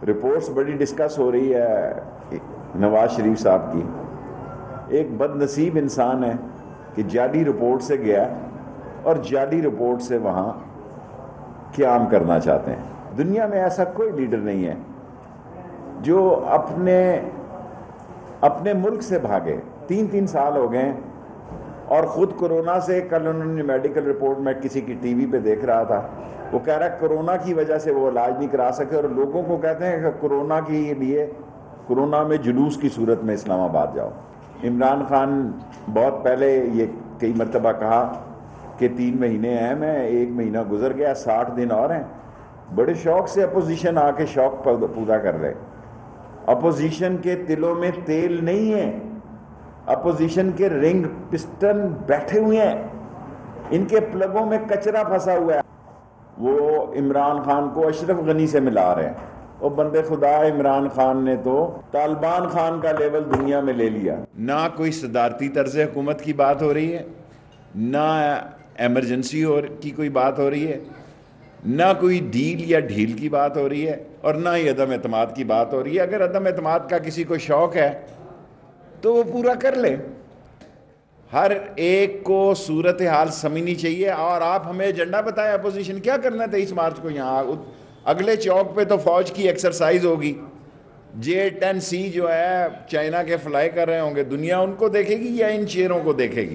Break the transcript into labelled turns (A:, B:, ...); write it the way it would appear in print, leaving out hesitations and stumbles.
A: Reports بڑی discuss ہو رہی ہے نواز شریف صاحب کی. ایک بد نصیب انسان ہے کہ جعلی رپورٹ سے گیا اور جعلی رپورٹ سے وہاں قیام کرنا چاہتے ہیں. دنیا میں ایسا کوئی لیڈر نہیں ہے جو اپنے ملک سے بھاگے. 3 سال ہو گئے اور خود کورونا سے. کل انہوں نے میڈیکل رپورٹ میں کسی کی ٹی وی پہ دیکھ رہا تھا, وہ کہہ رہا ہے کورونا کی وجہ سے وہ علاج نہیں کرا سکے, اور لوگوں کو کہتے ہیں کہ کورونا کے لیے کورونا میں جلوس کی صورت میں اسلام آباد جاؤ. عمران خان بہت پہلے یہ کئی مرتبہ کہا کہ 3 مہینے ہیں, میں 1 مہینہ گزر گیا, 60 دن اور ہیں. بڑے شوق سے اپوزیشن آ کے شوق پورا کر رہے. اپوزیشن کے دلوں میں تیل نہیں ہے, اپوزیشن کے رنگ پسٹن بیٹھے ہوئے ہیں, ان کے پلگوں میں کچرا پھنسا ہوا ہے. وہ عمران خان کو اشرف غنی سے ملا رہے ہیں. وہ بندے خدا عمران خان نے تو طالبان خان کا لیول دنیا میں لے لیا. نہ کوئی صدارتی طرز حکومت کی بات ہو رہی ہے, نہ ایمرجنسی کی کوئی بات ہو رہی ہے, نہ کوئی ڈیل یا ڈھیل کی بات ہو رہی ہے, اور نہ ہی عدم اعتماد کی بات ہو رہی ہے. اگر عدم اعتماد کا کسی کو شوق ہے تو وہ پورا کر لے. ہر ایک کو صورتحال سمجھنی چاہیے. اور آپ ہمیں ایجنڈا بتائیں اپوزیشن کیا کرنا ہے 23 مارچ کو. یہاں اگلے چوک پہ تو فوج کی ایکسرسائز ہوگی. J-10C جو ہے چائنا کے فلائی کر رہے ہوں گے, دنیا ان کو دیکھے گی یا ان چیروں کو دیکھے گی؟